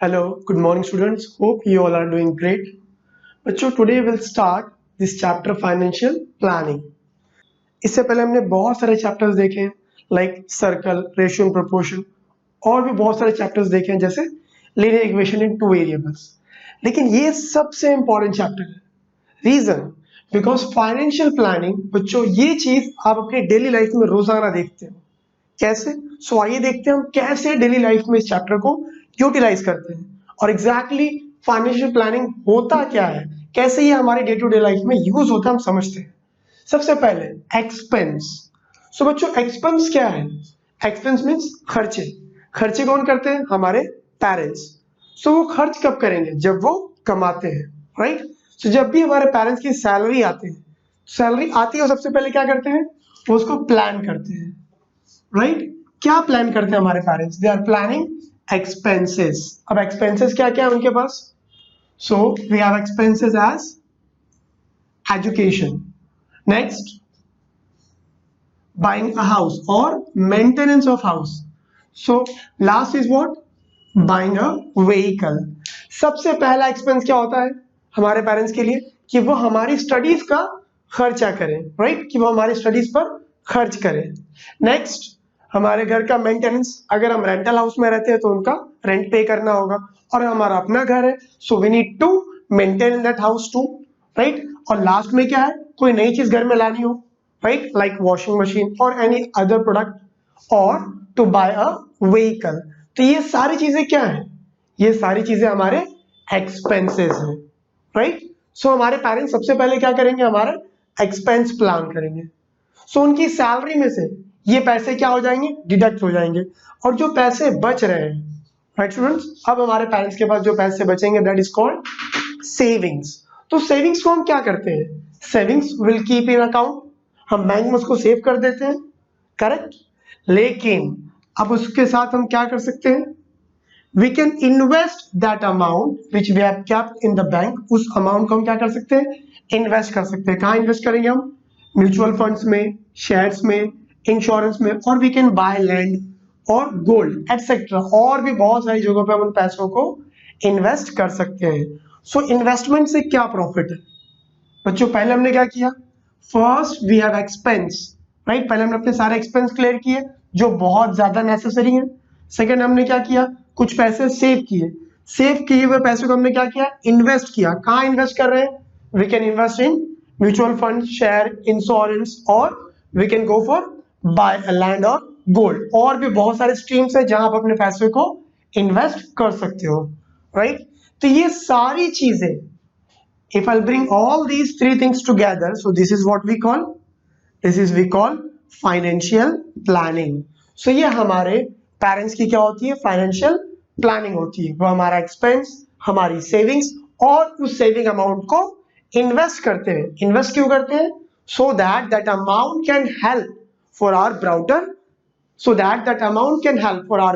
Hello, good morning students. Hope you all are doing great. बच्चों today we'll start this chapter financial planning. इससे पहले हमने बहुत सारे चैप्टर्स देखे हैं like circle, ratio and proportion और भी बहुत सारे चैप्टर्स देखे हैं जैसे linear equation in two variables. लेकिन ये सबसे इंपॉर्टेंट चैप्टर है. रीजन बिकॉज फाइनेंशियल प्लानिंग बच्चों ये चीज आप अपनी डेली लाइफ में रोजाना देखते हो. कैसे? सो आइए देखते हैं हम कैसे डेली लाइफ में इस चैप्टर को यूटिलाइज करते हैं और एग्जैक्टली फाइनेंशियल प्लानिंग होता क्या है, कैसे ये हमारे डे टू डे लाइफ में यूज होता है हम समझते हैं. सबसे पहले एक्सपेंस. सो बच्चों एक्सपेंस क्या है? एक्सपेंस मीन्स खर्चे. खर्चे कौन करते हैं? हमारे पेरेंट्स. सो वो खर्च कब करेंगे? जब वो कमाते हैं, राइट. सो जब भी हमारे पेरेंट्स की सैलरी आती है सबसे पहले क्या करते हैं? वो उसको प्लान करते हैं, राइट. क्या प्लान करते हैं हमारे parents? They are planning expenses. अब एक्सपेंसेस क्या क्या है उनके पास? So we have expenses as education, next buying a house और maintenance of house. So last is what? Buying a vehicle. सबसे पहला एक्सपेंस क्या होता है हमारे पेरेंट्स के लिए? कि वो हमारी स्टडीज का खर्चा करें, राइट. कि वो हमारी स्टडीज पर खर्च करें. नेक्स्ट हमारे घर का मेंटेनेंस. अगर हम रेंटल हाउस में रहते हैं तो उनका रेंट पे करना होगा और हमारा अपना घर है so we need to maintain that house too, right. और लास्ट में क्या है? कोई नई चीज घर में लानी हो, राइट, लाइक वॉशिंग मशीन और एनी अदर प्रोडक्ट और टू बाय अ व्हीकल. तो ये सारी चीजें क्या है? ये सारी चीजें हमारे एक्सपेंसेस हैं, राइट. सो हमारे पेरेंट्स सबसे पहले क्या करेंगे? हमारा एक्सपेंस प्लान करेंगे. सो उनकी सैलरी में से ये पैसे क्या हो जाएंगे? डिडक्ट हो जाएंगे. और जो पैसे बच रहे हैं, राइट स्टूडेंट्स, अब हमारे पेरेंट्स के पास जो पैसे बचेंगे दैट इज कॉल्ड सेविंग्स. तो सेविंग्स को हम क्या करते हैं? Savings will keep in account. हम बैंक में उसको सेव कर देते हैं, करेक्ट. लेकिन अब उसके साथ हम क्या कर सकते हैं? We can invest that amount which we have kept in the bank. उस अमाउंट को हम क्या कर सकते हैं? इन्वेस्ट कर सकते हैं. कहाँ इन्वेस्ट करेंगे हम? म्यूचुअल फंड्स में, शेयर्स में, इंश्योरेंस में, और वी कैन बाय लैंड और गोल्ड एटसेट्रा. और भी बहुत सारी जगहों पे हम उन पैसों को इन्वेस्ट कर सकते हैं. सो इन्वेस्टमेंट से क्या प्रॉफिट है बच्चों? पहले हमने क्या किया? First we have expense, right. पहले हमने अपने सारे एक्सपेंस क्लियर किए जो बहुत ज्यादा नेसेसरी है. सेकेंड हमने क्या किया? कुछ पैसे सेव किए. सेव किए हुए पैसे को हमने क्या किया? इन्वेस्ट किया. कहाँ इन्वेस्ट कर रहे हैं? We can invest in mutual fund, share, insurance, और we can go for buy land और गोल्ड. और भी बहुत सारे स्ट्रीम्स है जहां आप अपने पैसे को इन्वेस्ट कर सकते हो, राइट. तो ये सारी चीजें, if I'll bring all these three things together, so this is what we call financial planning. So ये हमारे पेरेंट्स की क्या होती है? फाइनेंशियल प्लानिंग होती है. वो हमारा एक्सपेंस, हमारी सेविंग्स और उस सेविंग अमाउंट को इन्वेस्ट करते हैं. इन्वेस्ट क्यों करते हैं? So that amount can help for our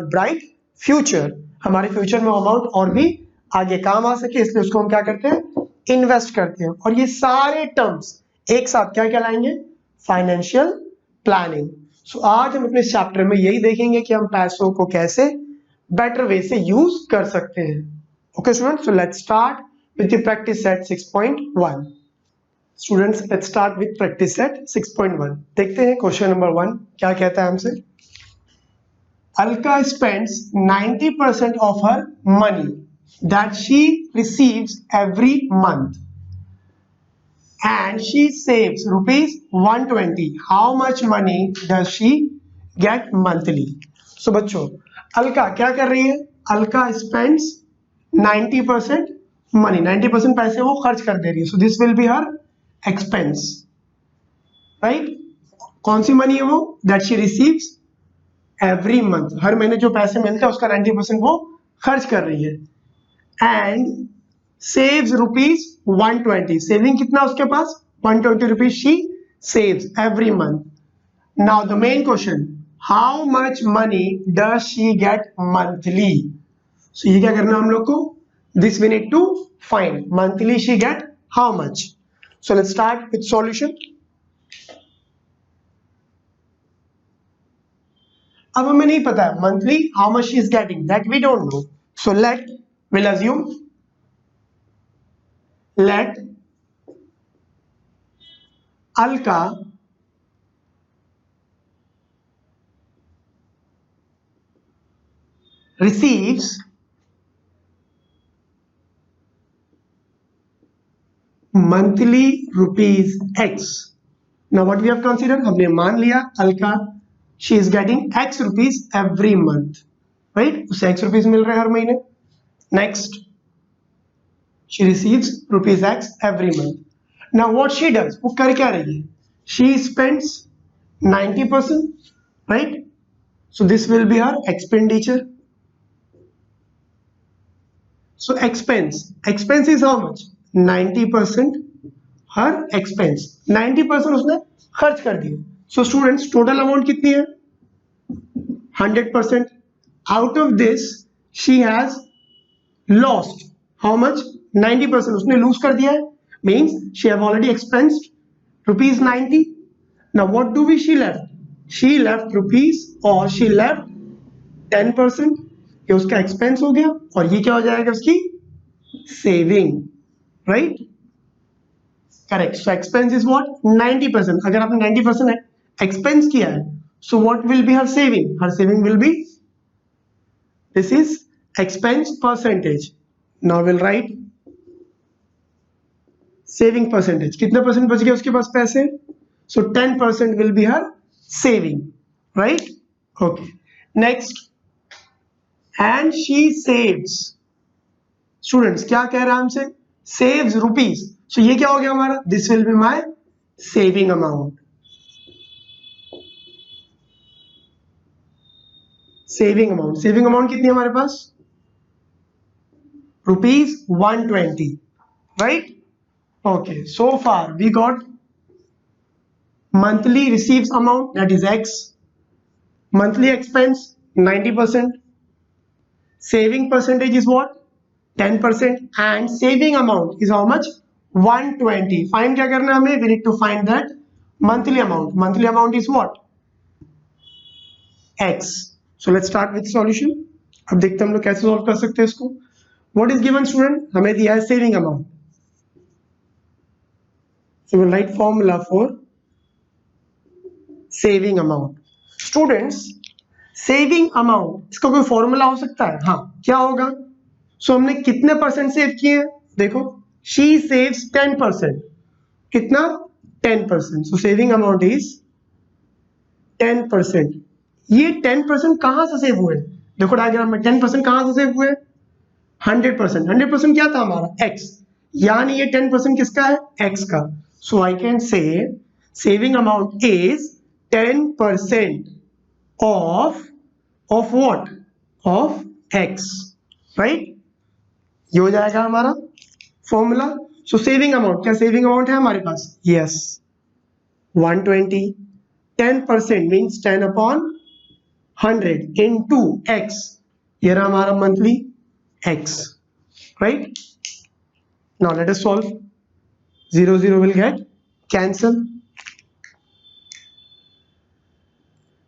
bright future. हमारे फ्यूचर में अमाउंट और भी आगे काम आ सके, इसलिए उसको हम क्या करते हैं? इन्वेस्ट करते हैं. और ये सारे टर्म्स एक साथ क्या कहलाएंगे? Financial planning. सो आज हम अपने चैप्टर में यही देखेंगे कि हम पैसों को कैसे बेटर वे से यूज कर सकते हैं. Okay students, so let's start with the practice set 6.1. Students let's start with practice set 6.1. देखते हैं क्वेश्चन नंबर 1 क्या कहता है हमसे. Alka spends 90% of her money that she receives every month and she saves rupees 120. How much money does she get monthly? So बच्चों अलका क्या कर रही है? Alka spends 90% money. 90% पैसे वो खर्च कर दे रही है. So this will be her expense, right. कौन सी मनी है वो? That she receives every month. हर महीने जो पैसे मिलते हैं उसका 90% वो खर्च कर रही है. And saves rupees 120. सेविंग कितना उसके पास? 120 rupees she saves every month. Now the main question, how much money does she get monthly? So ये क्या करना है हम लोग को? This we need to find. Monthly she get how much? So let's start with solution. अब हमें नहीं पता है monthly how much she is getting, that we don't know. So let We'll assume let Alka receives monthly rupees X. Now what we have considered, हमने मान लिया Alka she is getting X rupees every month, right? उसे X rupees मिल रहे हैं हर महीने. Next, she receives rupees X every month. Now what she does, वो कर क्या रही है? She spends 90%, right? So this will be her expenditure. So expense is how much? 90% her expense. 90% उसने खर्च कर दिया. So students, total amount कितनी है? 100%. Out of this, she has lost how much? 90%. उसने lose कर दिया है. Means she have already expensed rupees 90. Now what do we she left? She left rupees or she left 10%. ये उसका expense हो गया और ये क्या हो जाएगा उसकी saving, right? Correct. So expense is what? 90%. अगर आपने 90% expense किया है, so what will be her saving? Her saving will be, this is expense percentage. Now we'll write saving percentage. कितना परसेंट बच गया उसके पास पैसे? So 10% will be her saving, right? Okay. Next, and she saves. Students, क्या कह रहा है हमसे? Saves rupees. So ये क्या हो गया हमारा? This will be my saving amount. Saving amount. Saving amount कितनी है हमारे पास? Rupees 120, right? Okay, so far we got monthly receives amount, that is X, monthly expense 90%, saving percentage is what? 10%, and saving amount is how much? 120. Find क्या करना है हमें? We need to find that monthly amount. Monthly amount is what? X. So let's start with solution. अब देखते हैं हम लोग कैसे solve कर सकते हैं इसको. What is given student? हमें दिया है saving amount. So we'll write formula for saving amount. Students, saving amount इसका कोई फॉर्मूला हो सकता है? हाँ, क्या होगा? So हमने कितने परसेंट सेव किए हैं? देखो, she saves 10%. कितना? 10%. So saving amount is 10%. ये 10% कहाँ से सेव हुए? देखो डायग्राम में 10% कहाँ से सेव हुए? 100%. 100% क्या था हमारा? X. यानी ये 10% किसका है? X का. So I can say saving amount is 10% of what? Of X, right? ये हो जाएगा हमारा फॉर्मूला. So saving amount, क्या saving amount है हमारे पास? Yes, 120. 10% means 10 upon 100 into X. ये रहा हमारा monthly X, right? Now let us solve. 0 0 will get cancel.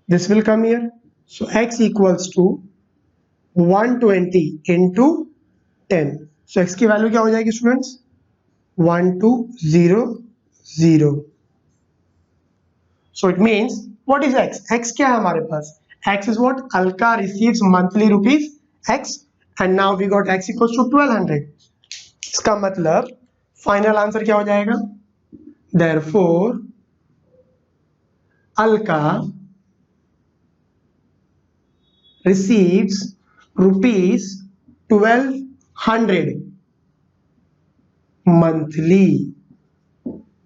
This will come here. So X equals to 120 into 10. So X की value क्या हो जाएगी students? 1200. So it means what is X? X क्या है हमारे पास? X is what? Alka receives monthly rupees X, and now we got X equals to 1200. इसका मतलब final answer क्या हो जाएगा? Therefore, Alka receives rupees 1200 monthly.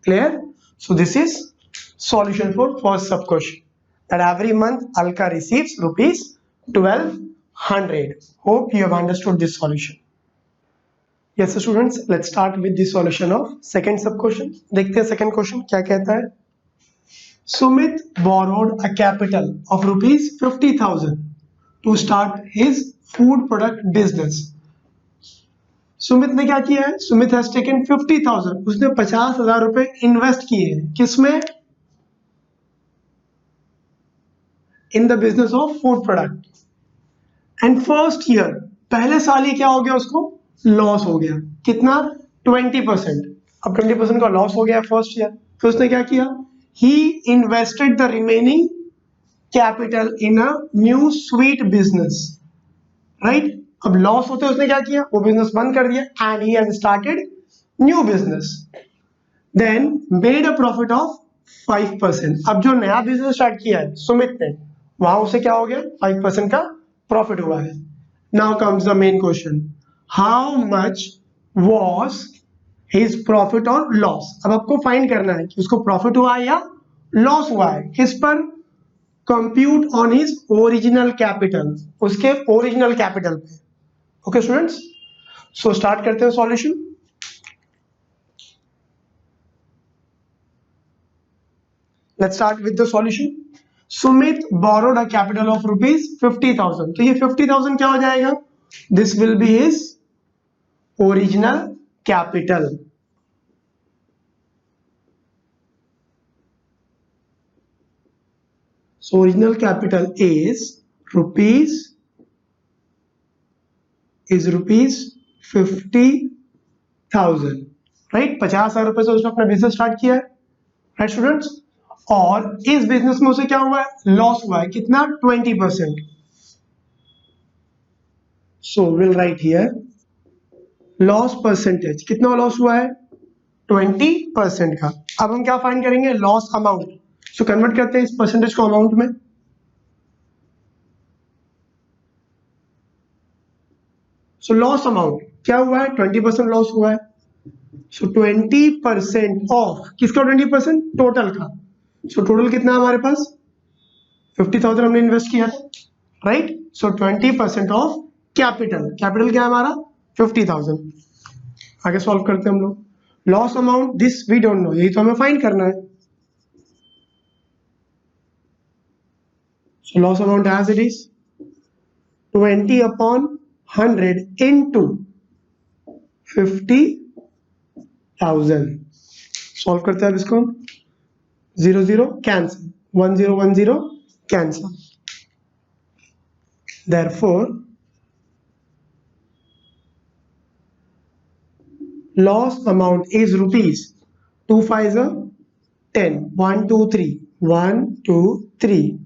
Clear? So this is solution for first sub question, that every month Alka receives rupees 1200. Hope you have understood this solution. Yes students, let's start with the solution of second sub question. देखते हैं second question क्या कहता है. Sumit borrowed a capital of rupees 50,000 to start his food product business. Sumit ने क्या किया है? Sumit has taken 50,000. उसने 50,000 रुपए इन्वेस्ट किए हैं किसमें? In the business of food product. And first year, पहले साल ही क्या हो गया उसको? लॉस हो गया, कितना 20%। अब 20% का लॉस हो गया फर्स्ट ईयर, फिर उसने क्या किया, he invested the remaining capital in a new sweet business, right. अब लॉस होते उसने क्या किया, वो बिजनेस बंद कर दिया, and he has started new business, then made a profit of 5%। अब जो नया बिजनेस स्टार्ट किया है सुमित ने, वहां उसे क्या हो गया, 5% का प्रॉफिट हुआ है। Now comes the main question, how much was his profit और लॉस। अब आपको फाइंड करना है कि उसको प्रॉफिट हुआ है या लॉस हुआ है, किस पर, compute on his original capital, उसके ओरिजिनल कैपिटल पे। ओके स्टूडेंट्स, सो स्टार्ट करते हैं solution. Let's start with the solution. Sumit borrowed a capital of rupees 50,000. तो ये 50,000 क्या हो जाएगा, this will be his original capital. So original capital is rupees 50,000, right? 50,000 रुपए से उसने अपना बिजनेस स्टार्ट किया है, राइट स्टूडेंट्स। और इस बिजनेस में उसे क्या हुआ है, लॉस हुआ है, कितना 20%। So will write here loss percentage, कितना लॉस हुआ है 20% का। अब हम क्या फाइंड करेंगे, लॉस अमाउंट। सो कन्वर्ट करते हैं इस परसेंटेज को अमाउंट में। सो लॉस अमाउंट क्या हुआ है, 20% लॉस हुआ है। सो 20% ऑफ किसका, 20% टोटल का। सो टोटल कितना हमारे पास 50,000 हमने इन्वेस्ट किया था, right. So 20% of capital, capital क्या है हमारा 50,000। आगे सॉल्व करते हैं हम लोग। Loss amount this we don't know, यही तो हमें फाइंड करना है। So loss amount as it is 20/100 into 50,000। Solve करते हैं अब इसको, 0 0 cancel, 1 0 1 0 cancel, therefore loss amount is rupees 2 5 10, 1 2 3 1 2 3।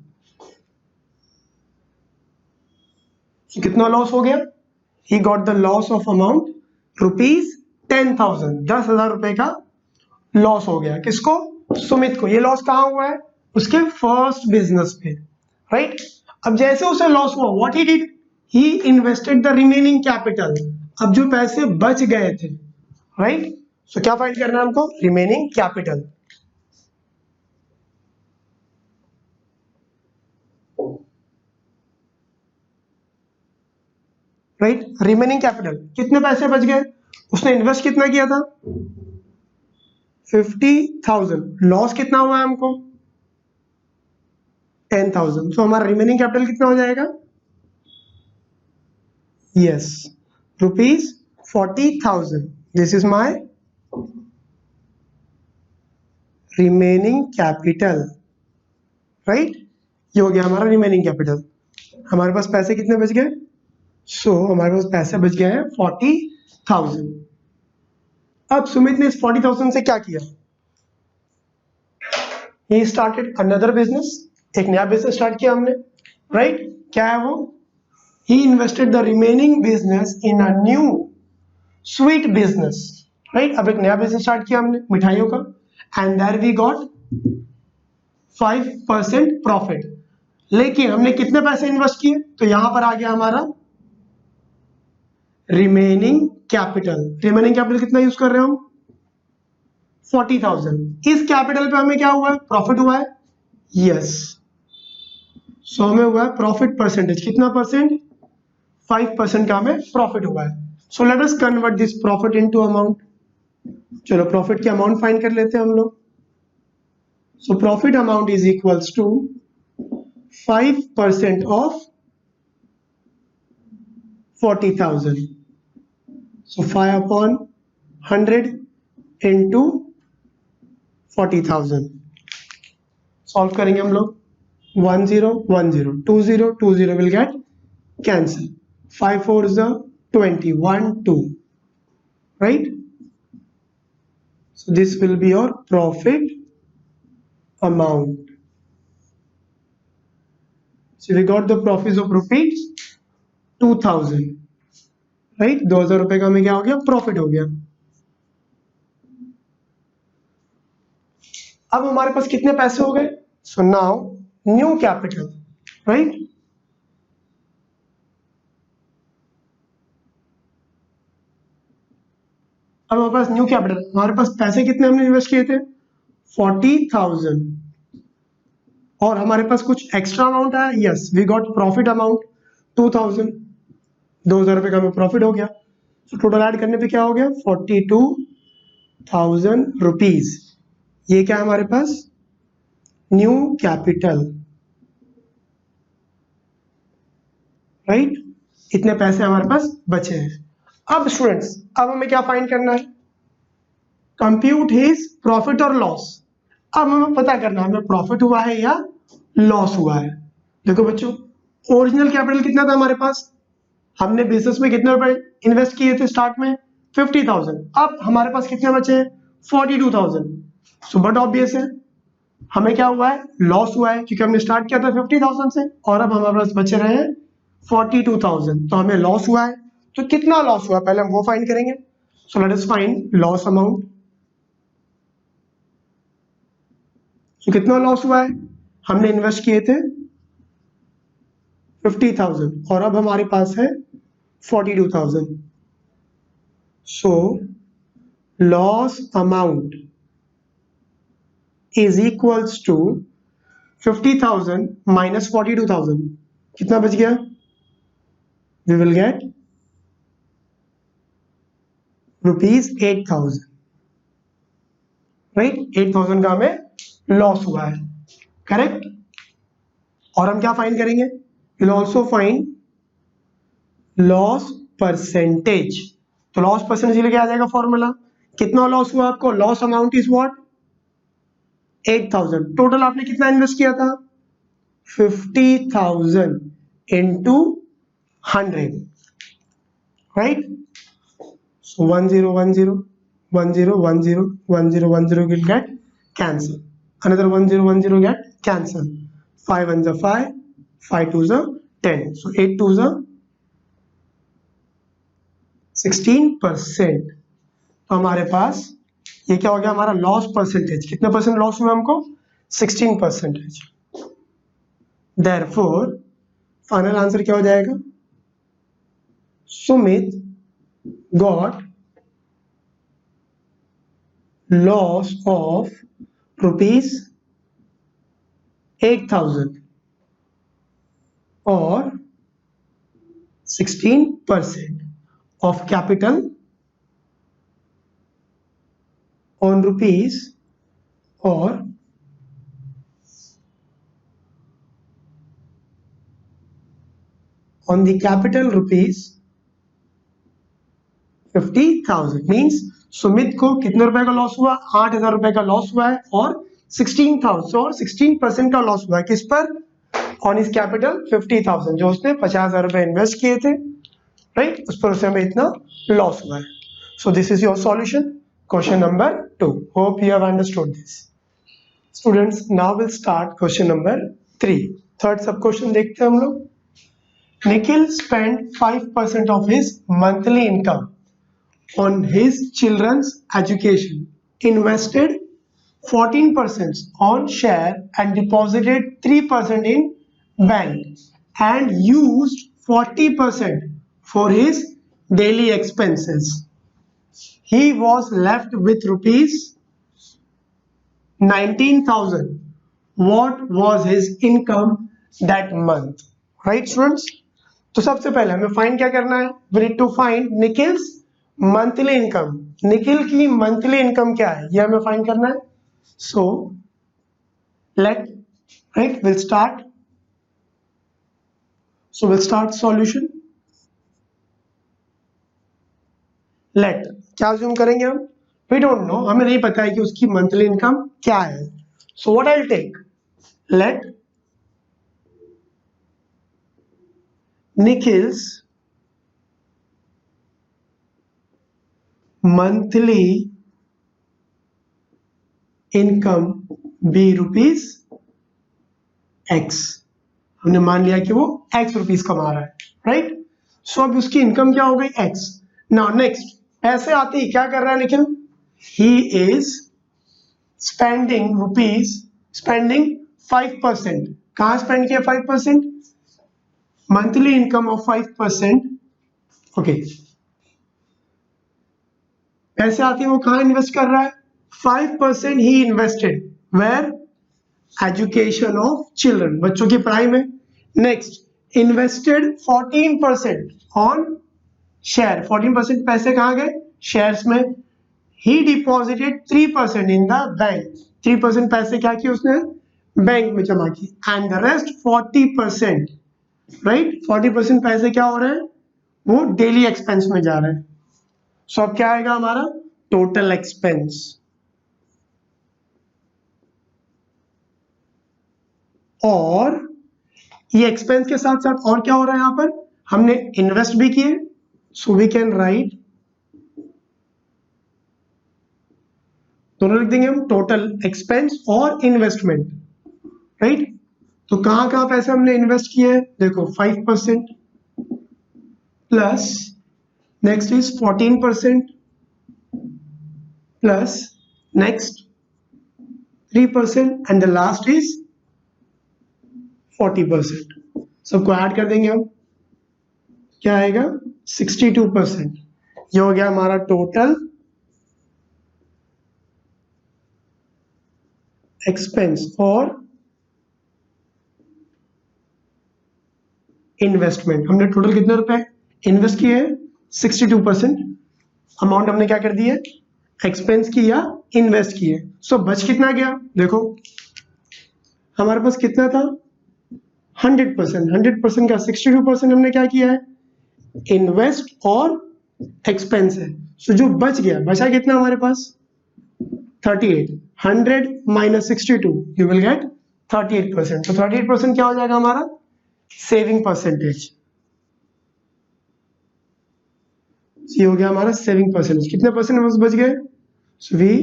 so कितना लॉस हो गया, he got the loss of amount rupees 10,000, 10,000 रुपए का लॉस हो गया। किसको, सुमित को। ये लॉस कहाँ हुआ है, उसके फर्स्ट बिजनेस पे, राइट। अब जैसे उसे लॉस हुआ, what he did, he invested the remaining capital. अब जो पैसे बच गए थे, राइट। सो क्या फाइंड करना है हमको, remaining capital. Right, remaining capital, कितने पैसे बच गए, उसने इन्वेस्ट कितना किया था 50,000, लॉस कितना हुआ है हमको 10,000। तो हमारा रिमेनिंग कैपिटल कितना हो जाएगा, yes rupees 40,000। This is my remaining capital, right. ये हो गया हमारा रिमेनिंग कैपिटल। हमारे पास पैसे कितने बच गए, सो हमारे पास पैसे बच गए हैं 40,000। अब सुमित ने इस 40,000 से क्या किया, ही स्टार्टेड अनदर बिजनेस, एक नया बिजनेस स्टार्ट किया हमने, राइट। क्या है वो, he invested the remaining business in a new sweet business, right. अब एक नया बिजनेस स्टार्ट किया हमने मिठाइयों का, and there we got 5% profit. लेकिन हमने कितने पैसे इन्वेस्ट किए, तो यहां पर आ गया हमारा रिमेनिंग कैपिटल। रिमेनिंग कैपिटल कितना यूज कर रहे हो हम 40,000। इस कैपिटल पे हमें क्या हुआ है, प्रॉफिट हुआ है, यस। सो हमें हुआ है प्रॉफिट परसेंटेज, कितना परसेंट 5% का हमें प्रॉफिट हुआ है। So let us convert this profit into amount. चलो प्रॉफिट की अमाउंट फाइंड कर लेते हैं हम लोग। So profit amount is equals to 5% of 40,000। So 5/100 into 40,000। Solve करेंगे हम लोग, 1 0 1 0 2 0 2 0 will get cancel, 5 4 20 1 2 right? So this will be your profit amount. So we got the profits of rupees 2000, right? 2000 रुपए का हमें क्या हो गया, प्रॉफिट हो गया। अब हमारे पास कितने पैसे हो गए? So now new capital, right? अब हमारे पास न्यू कैपिटल, हमारे पास पैसे कितने हमने इन्वेस्ट किए थे? 40,000। और हमारे पास कुछ एक्स्ट्रा अमाउंट आया, yes we got profit amount 2000। 2000 रुपए का हमें प्रॉफिट हो गया। तो टोटल ऐड करने पे क्या हो गया? 42,000 रुपीज। ये क्या है हमारे पास? New capital, right? इतने पैसे हमारे पास बचे हैं। अब स्टूडेंट्स, अब हमें क्या फाइंड करना है? कंप्यूट हिज प्रॉफिट और लॉस। अब हमें पता करना है हमें प्रॉफिट हुआ है या लॉस हुआ है। देखो बच्चों, ओरिजिनल कैपिटल कितना था हमारे पास? हमने बिजनेस में कितने रुपए इन्वेस्ट किए थे स्टार्ट में? 50,000। अब हमारे पास कितने बचे हैं? 42,000। सो बट ऑब्वियस है हमें क्या हुआ है? लॉस हुआ है, क्योंकि हमने स्टार्ट किया था 50,000 से और अब हमारे पास बचे रहे हैं 42,000। तो हमें लॉस हुआ है। तो कितना लॉस हुआ पहले हम वो फाइंड करेंगे। सो let us find loss amount. तो कितना लॉस हुआ है? हमने इन्वेस्ट किए थे 50,000 और अब हमारे पास है 42,000। So loss amount is equals to 50,000 minus 42,000। कितना बच गया? We will get ₹8,000, right? 8,000 का हमें लॉस हुआ है, करेक्ट? और हम क्या फाइंड करेंगे? Will also find loss percentage. तो लॉस परसेंटेज के लिए क्या आ जाएगा फॉर्मूला? कितना लॉस हुआ आपको? Loss amount is what? 8,000। Total आपने कितना इन्वेस्ट किया था? 50,000 into 100, right? So 1010 1010 1010 will get cancel. Another 1010 get cancel. 5 1s are 5, 5 2s are 10. So 8 2s are 16%। तो हमारे पास ये क्या हो गया? हमारा लॉस परसेंटेज। कितना परसेंट लॉस हुआ हमको? 16%। Therefore फाइनल आंसर क्या हो जाएगा? Sumit got loss of ₹8,000 or 16% of capital on rupees or on the capital rupees 50,000। Means Sumit को कितने रुपए का लॉस हुआ? 8,000 रुपए का लॉस हुआ है और 16,000 और 16% का लॉस हुआ है। किस पर? ऑन इज कैपिटल 50,000, जो उसने 50,000 रुपए इन्वेस्ट किए थे, राइट? उस पर उसे हमें इतना लॉस हुआ है। So this is your solution, question number 2। Hope you have understood this. Students, now will start question number 3। Third सब क्वेश्चन देखते हैं हम लोग। Nikhil spent 5% of his monthly income on his children's education, invested 14% on share and deposited 3% in bank, and used 40% for his daily expenses. He was left with ₹19,000. What was his income that month? Right, students? तो सबसे पहले हमें find क्या करना है? We need to find Nikhil's monthly income. Nikhil की monthly income क्या है, ये हमें फाइंड करना है। So let write will start. So will start solution. Let क्या अज्यूम करेंगे हम? वी डोंट नो, हमें नहीं पता है कि उसकी मंथली इनकम क्या है। So what I will take? Let Nikhil's monthly income be rupees X, हमने मान लिया कि वो एक्स रुपीज कमा रहा है, राइट। सो अब उसकी इनकम क्या हो गई, एक्स। नाउ नेक्स्ट, पैसे आते ही क्या कर रहा है निखिल, ही इज स्पेंडिंग 5%। कहाँ स्पेंड किया 5%, मंथली इनकम ऑफ 5%। ओके, पैसे आते हैं वो कहाँ इन्वेस्ट कर रहा है, 5% he invested where, education of children, बच्चों की पढ़ाई में। नेक्स्ट, इन्वेस्टेड 14% ऑन शेयर, 14% पैसे कहाँ गए, शेयर्स में। ही डिपॉजिटेड 3% इन द बैंक, 3% पैसे क्या किए उसने, बैंक में जमा की। एंड द रेस्ट 40%, राइट, 40% पैसे क्या हो रहे हैं, वो डेली एक्सपेंस में जा रहे हैं। सो अब क्या आएगा हमारा, टोटल एक्सपेंस। और ये एक्सपेंस के साथ साथ और क्या हो रहा है, यहां पर हमने इन्वेस्ट भी किए, सो वी कैन राइट, दोनों लिख देंगे हम, टोटल एक्सपेंस और इन्वेस्टमेंट, राइट। तो कहां कहां पैसे हमने इन्वेस्ट किए हैं, देखो 5% plus, next is 14% plus, next 3% and the last is 40%। सबको ऐड कर देंगे हम, क्या आएगा 62%। ये हो गया हमारा टोटल एक्सपेंस और इन्वेस्टमेंट। हमने टोटल कितने रुपए इन्वेस्ट किए हैं, 62%। अमाउंट हमने क्या कर दी है, एक्सपेंस की या इन्वेस्ट किए। सो बच कितना गया, देखो हमारे पास कितना था 100%, 100% का 62% हमने क्या किया है, इन्वेस्ट और एक्सपेंस है। सो जो बच गया, बचा कितना हमारे पास 38, 100 माइनस 62, यू विल गेट 38%। तो 38% क्या हो जाएगा हमारा सेविंग परसेंटेज। ये हो गया हमारा सेविंग परसेंटेज। कितने परसेंट बच गए, सो वी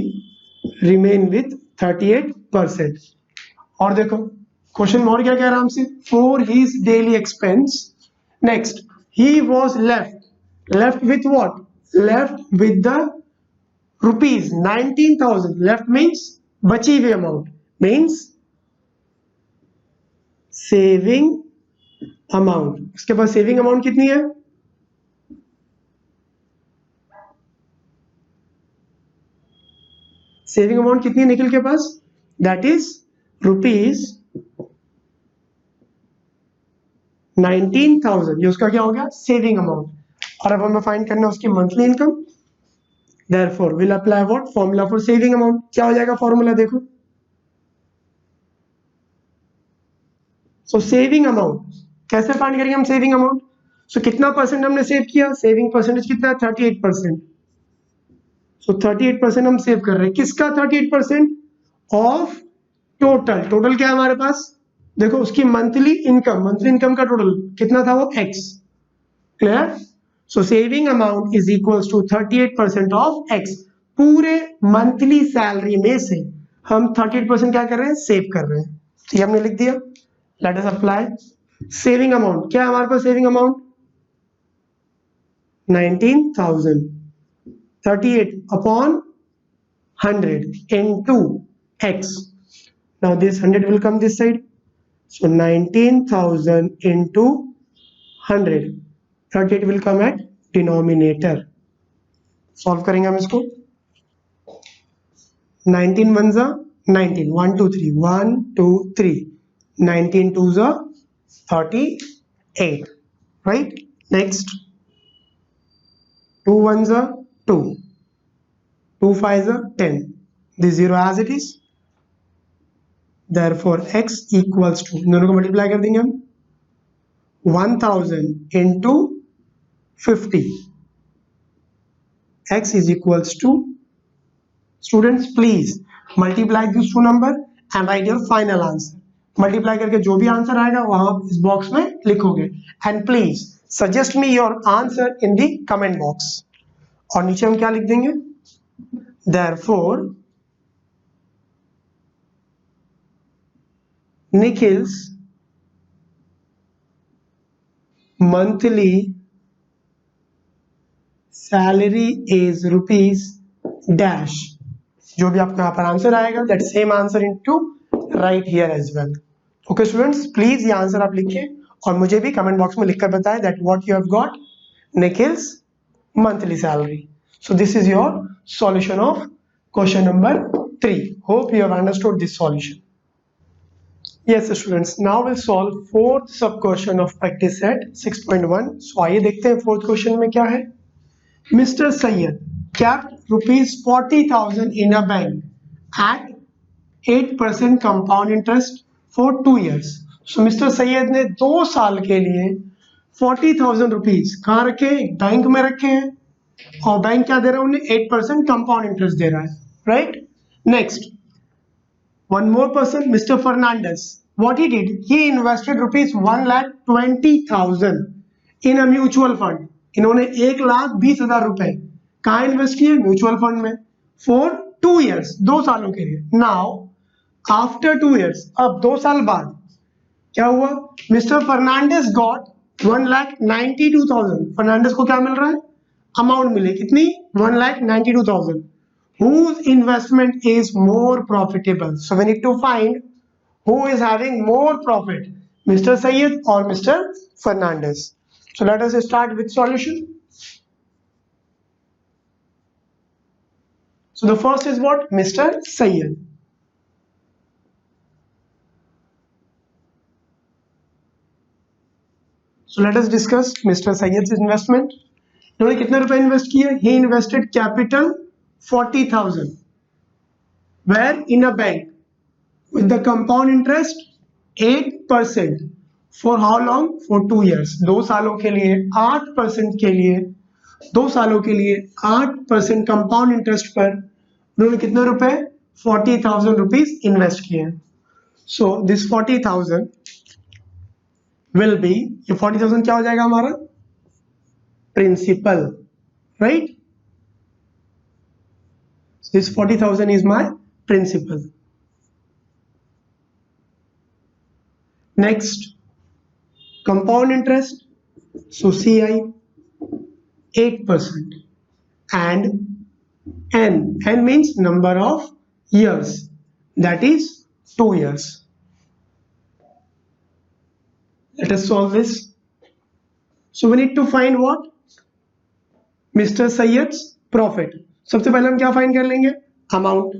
रिमेन विथ 38%। और देखो क्वेश्चन में और क्या कह रहा है हमसे, for his daily expense. Next, he was left with what, left with the rupees 19,000। Left means बची हुई अमाउंट, मीन्स सेविंग अमाउंट। उसके पास सेविंग अमाउंट कितनी है, सेविंग अमाउंट कितनी है निखिल के पास, दैट इज रुपीज 19,000। ये उसका क्या हो गया सेविंग अमाउंट। और अब हमें फाइंड करना है उसकी monthly income. Therefore will apply what, formula for saving amount. क्या हो जाएगा फॉर्मूला, देखो सो सेविंग अमाउंट कैसे फाइंड करेंगे हम, सेविंग अमाउंट। सो कितना परसेंट हमने सेव किया, सेविंग परसेंटेज कितना है 38%। सो 38% हम सेव कर रहे हैं, किसका 38%, ऑफ टोटल। टोटल क्या है हमारे पास, देखो उसकी मंथली इनकम का टोटल कितना था, वो x। Clear. So saving amount is equals to 38% of x। पूरे मंथली सैलरी में से हम 38% क्या कर रहे हैं, सेव कर रहे हैं। तो ये हमने लिख दिया। Let us apply saving amount. क्या है हमारे पास saving amount 19,000, 38 upon 100 into x. Now this 100 will come this side. So 19,000 into 100, 38 will come at denominator. Solve करेंगे हम इसको। 19 1 जा 19, 1 2 3, 1 2 3, 19 2 जा 38, right? Next 2 1 जा 2, 2 5 are 10, this 0 as it is, therefore x equals to, दोनों को मल्टीप्लाई कर देंगे हम, 1000 into 50, x is equals to, students please multiply these two number and write your final answer. Multiply करके जो भी आंसर आएगा वहां इस बॉक्स में लिखोगे, and please suggest me your answer in the comment box. और नीचे हम क्या लिख देंगे, therefore Nikhil's monthly salary is rupees dash. जो भी आपको यहाँ पर आंसर आएगा, that same answer into right here as well. Okay students, please ये आंसर आप लिखिए और मुझे भी कमेंट बॉक्स में लिखकर बताएं that what you have got Nikhil's monthly salary. So this is your solution of question number 3. Hope you have understood this solution. Yes students, now we'll solve fourth sub question of practice set 6.1. So आइए देखते हैं fourth question में क्या है. Mr. Sayyed kept rupees 40,000 in a bank at 8% compound interest for 2 years. So Mr. Sayyed ने 2 साल के लिए 40,000 रुपीज कहाँ रखे, बैंक में रखे हैं, और बैंक क्या दे रहा है उन्हें, 8% कंपाउंड इंटरेस्ट दे रहा है, right. Next, one more person, Mister Fernandez, what he did, he invested rupees 1,20,000 in a mutual fund. इन्होंने 1,20,000 रुपए कहाँ इन्वेस्ट किए, म्यूचुअल फंड में, फॉर 2 years, 2 सालों के लिए. नाउ आफ्टर 2 years, अब 2 साल बाद क्या हुआ, मिस्टर फर्नांडिस गॉट 1,92,000. फर्नांडिस को क्या मिल रहा है, अमाउंट मिले, कितनी, 1,92,000. Whose investment is more profitable? So we need to find who is having more profit, Mr. Sayyed or Mr. Fernandez. So let us start with solution. So the first is what, Mr. Sayyed. So let us discuss Mr. Sayyed's investment. इन्होंने कितने रुपए invest किए, he invested capital 40,000 where in a bank with the compound interest 8% for how long, for 2 years, 2 सालों के लिए 8% के लिए, 2 सालों के लिए 8% कंपाउंड इंटरेस्ट पर उन्होंने कितने रुपए, 40,000 रुपीज इन्वेस्ट किए. सो दिस 40,000 will be, ये 40,000 क्या हो जाएगा हमारा, principal, right. This 40,000 is my principal. Next, compound interest, so CI 8% and N means number of years, that is 2 years. Let us solve this. So we need to find what, Mr. Sayyed's profit. सबसे पहले हम क्या find कर लेंगे, amount.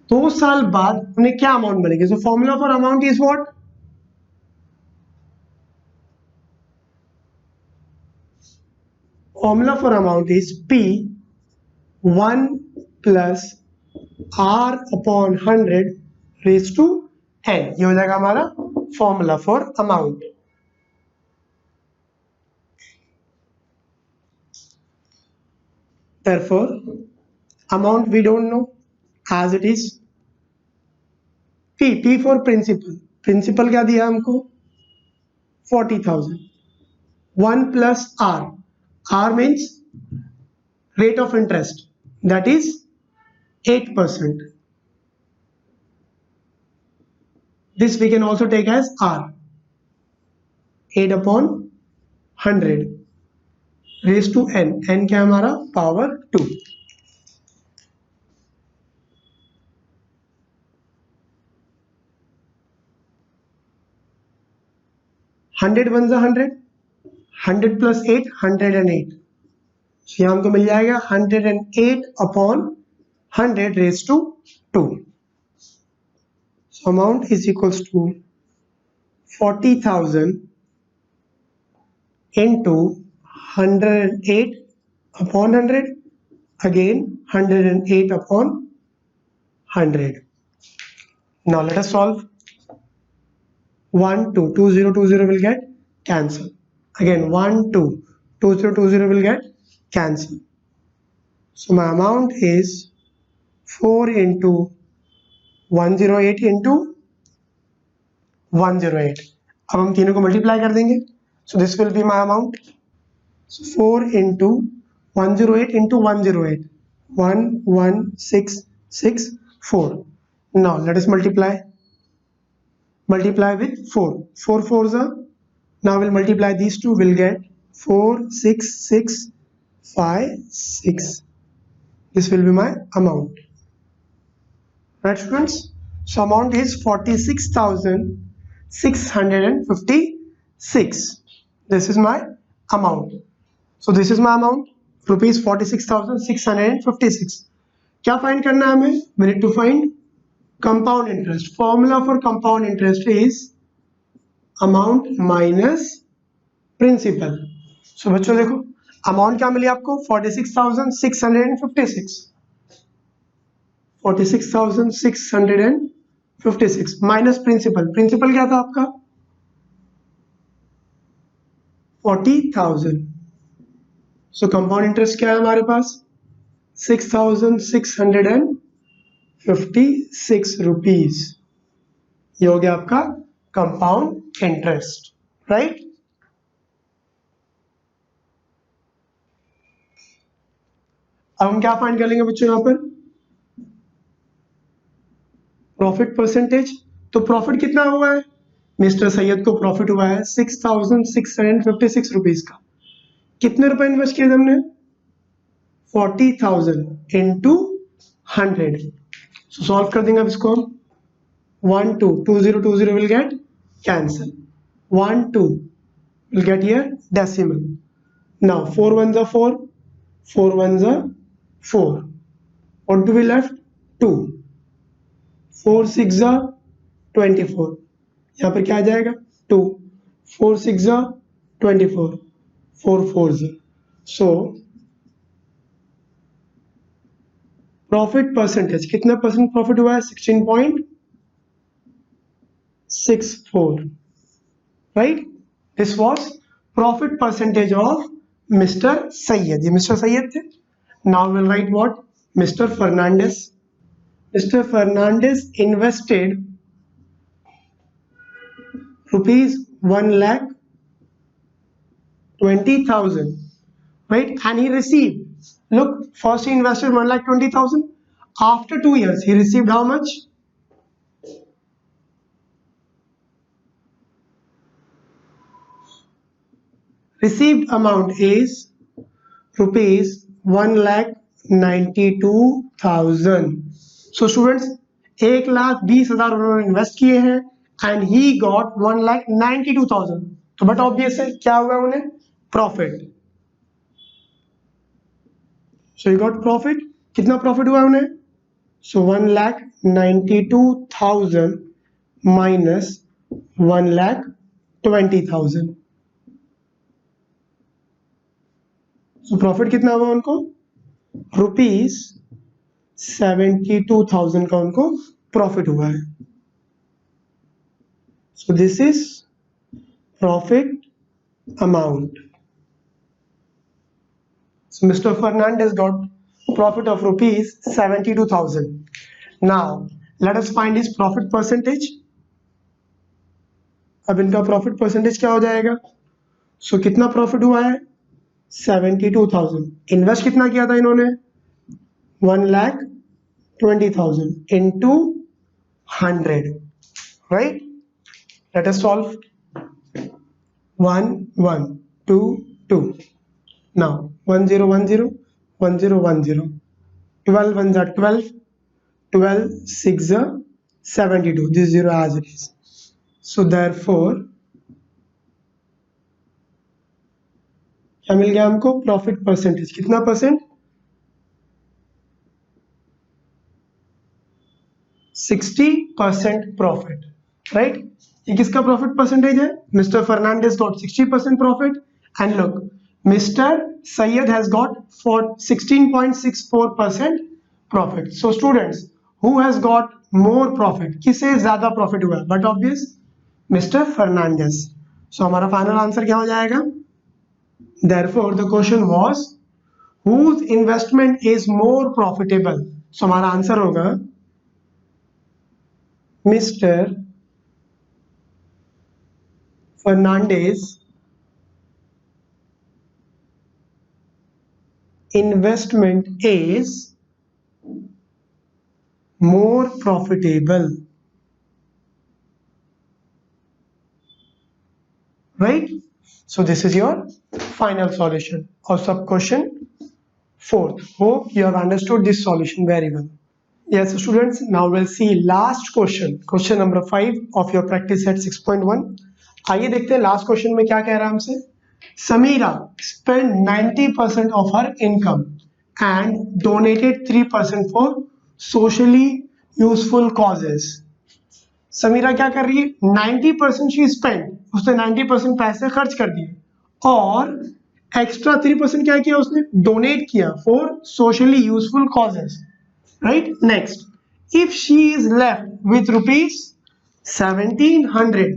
2 साल बाद उन्हें क्या अमाउंट मिलेगी. So formula for amount is what, formula for amount is P1 plus R upon 100 raise to N. ये हो जाएगा हमारा formula for amount. Therefore, amount we don't know as it is. P for principal. Principal क्या दिया हमको, 40,000. 1 plus R. R means rate of interest, that is 8%. This we can also take as R. 8 upon 100. Raise to N. N क्या हमारा, power 2. Hundred 1 जा 100, 100 plus 8 108. So यहाँ हमको मिल जाएगा 108 upon 100 raise to 2. So amount is equals to 40,000 into 108 upon 100, again 108 upon 100. Now let us solve. 1 2 20 20 will get cancel. Again 1 2 20 20 will get cancel. So my amount is 4 into 108 into 108. अब हम तीनों को multiply कर देंगे. So this will be my amount. So 4 into 108 into 108, 11664. Now let us multiply with 4. 4 fours are, now we'll multiply these two, we'll get 46656. This will be my amount. Right, students? So amount is 46,656. This is my amount. So this is my amount, rupees 46,656. क्या find करना है हमें? We need to find compound interest. Formula for compound interest is amount minus principal. So बच्चों देखो, amount क्या मिली आपको? 46,656. 46,656 minus principal. Principal क्या था आपका? 40,000. सो कंपाउंड इंटरेस्ट क्या है हमारे पास? 6,656 रुपीज. ये हो गया आपका कंपाउंड इंटरेस्ट. राइट? अब हम क्या फाइंड कर लेंगे बच्चों यहां पर? Profit percentage. तो प्रॉफिट कितना हुआ है? मिस्टर सैयद को प्रॉफिट हुआ है 6,656 रुपीज का. कितने रुपए इन्वेस्ट किए हमने? 40,000 इंटू 100. सो सॉल्व कर देंगे अब इसको हम. 1 2 2020 will get cancel. 1 2 will get here decimal. Now 4 1s are 4, 4 1s are 4. What do we left? 2. 4 6s are 24. यहाँ पर क्या आ जाएगा? 2. 4 6s are 24. 4 4s. So profit percentage कितना परसेंट प्रॉफिट हुआ है? 16.64. Right? This was profit percentage of Mister Syed. ये Mister Syed थे. Now will write what? Mister Fernandez. Mr. Fernandez invested rupees 1,20,000, right? And he received, look, first he invested 1,20,000. After 2 years, he received how much? Received amount is rupees 1,92,000. So students, 1,20,000 उन्होंने invest किए हैं and he got 1,92,000. तो but obvious है क्या हुआ उन्हें? Profit. So he got profit. कितना profit हुआ उन्हें? सो 1,92,000 माइनस 1,20,000. सो प्रॉफिट कितना हुआ उनको? रुपीज 72,000 का उनको प्रॉफिट हुआ है. So this is profit amount. So Mister Fernandes got profit of rupees 72,000. Now let us find his profit percentage. अब इनका प्रॉफिट परसेंटेज क्या हो जाएगा? सो कितना प्रॉफिट हुआ है? 72,000. इन्वेस्ट कितना किया था इन्होंने? 1,20,000 into 100. Right? Let us solve. 1 1 2 2. Now 1 0 1 0 1 0 1 0. 12 1s are 12. 12 6s are 72. This 0 as it is. So therefore क्या मिल गया हमको? Profit percentage. कितना परसेंट? 60% प्रॉफिट. राइट? ये किसका प्रॉफिट परसेंटेज है? Mister Fernandes got 60% profit and look mister Syed has got 16.64% profit. So students, who has got more profit? किसे ज्यादा प्रॉफिट हुआ? But obvious mister Fernandes. So हमारा फाइनल आंसर क्या हो जाएगा? Therefore the question was whose investment is more profitable. So हमारा answer होगा Mister Fernandez investment is more profitable, right? So this is your final solution of sub question 4th. Hope you have understood this solution very well. Yes students, now we'll see last question, question number 5 of your practice set 6.1. आइए देखते हैं last question में क्या कह रहा है हमसे. Samira spent 90% of her income and donated 3% for socially useful causes. Samira क्या कर रही है, 90% शी स्पेंड, उसने 90% पैसे खर्च कर दिए और एक्स्ट्रा 3% क्या किया, उसने डोनेट किया for socially useful causes, right. Next, if she is left with rupees 1700,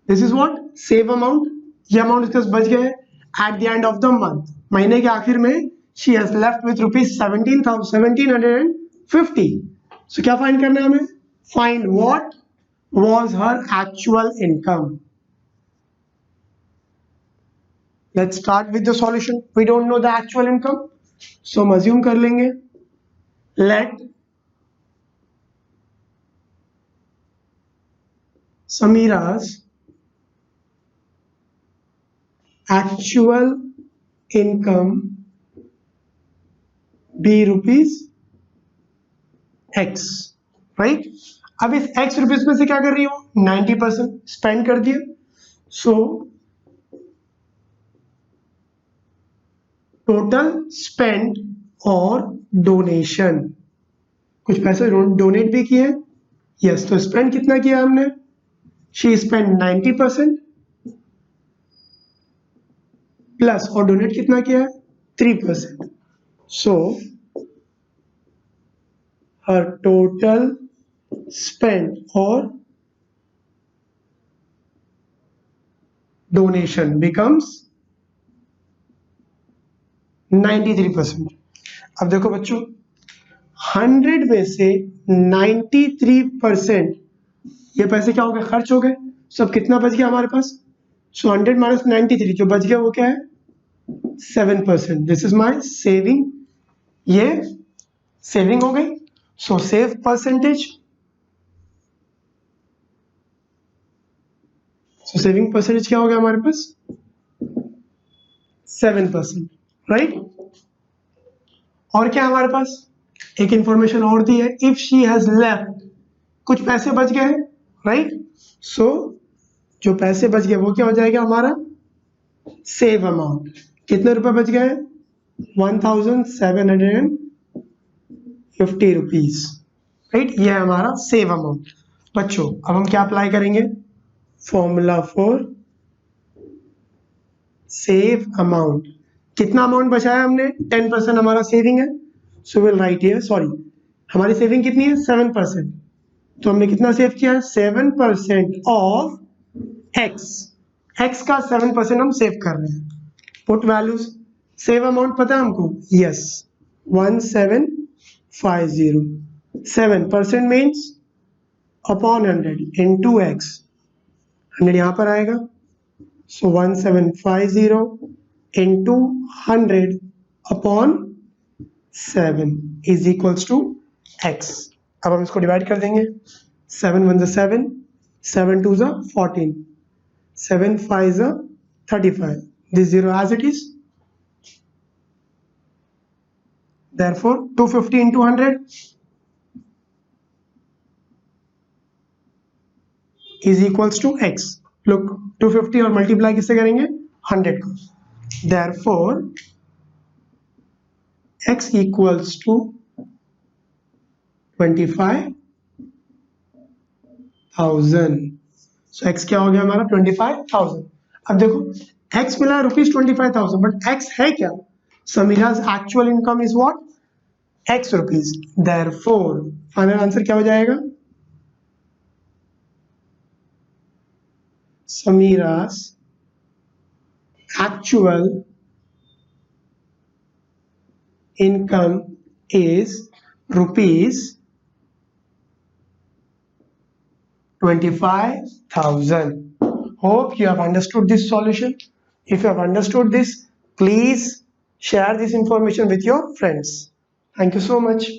this is what save amount. ये अमाउंट इसके पास बच गया है at the end of the month, महीने के आखिर में she has left with rupees 1750. सो क्या फाइंड करना है हमें, find what was her actual income. Let's start with the solution. We don't know the actual income, so हम assume कर लेंगे. Let Samira's actual income be rupees X, right? अब इस x rupees में से क्या कर रही हो, 90% स्पेंड कर दिया. सो टोटल स्पेंड और डोनेशन, कुछ पैसे डोनेट भी किए. यस, तो स्पेंड कितना किया हमने, शी स्पेंड 90% प्लस और डोनेट कितना किया है 3%. सो हर total spend or donation becomes 93%. अब देखो बच्चों, 100 में से 93% ये पैसे क्या हो गए, खर्च हो गए. सब कितना बच गया हमारे पास, सो 100 माइनस 93 जो बच गया वो क्या है 7%. दिस इज माय सेविंग, ये सेविंग हो गई. सो सेव परसेंटेज, सो सेविंग परसेंटेज क्या हो गया हमारे पास 7%, राइट. और क्या हमारे पास एक इंफॉर्मेशन और दी है, इफ शी हैज लेफ्ट, कुछ पैसे बच गए हैं, राइट. सो जो पैसे बच गए वो क्या हो जाएगा हमारा सेव अमाउंट. कितने रुपए बच गए, 1750 रुपीज, राइट. ये है हमारा सेव अमाउंट. बच्चों अब हम क्या अप्लाई करेंगे, फॉर्मूला फॉर सेव अमाउंट. कितना अमाउंट बचाया हमने, 10% हमारा सेविंग है. So will write here, sorry हमारी सेविंग कितनी है 7%, तो हमने कितना सेव किया है 7% ऑफ एक्स. एक्स का 7% हम सेव कर रहे हैं. पुट वैल्यूज, सेव अमाउंट पता है हमको, yes 1750. 7% means upon 100 into X, 100 यहाँ पर आएगा. So 1750 into 100 upon 7 is equals to X. अब हम इसको डिवाइड कर देंगे. 7 1 7, 7 2 14, 7 5 35. This 0 as it is. Therefore 250 into 100 is equals to x. Look 250 और मल्टीप्लाई किससे करेंगे 100 को. Therefore x equals to 25,000. So x क्या हो गया हमारा 25,000. अब देखो x मिला है रुपीज 25,000, बट x है क्या, Sameera's actual income is what x rupees. Therefore final answer क्या हो जाएगा, Samira's actual income is rupees 25,000. Hope you have understood this solution. If you have understood this, please share this information with your friends. Thank you so much.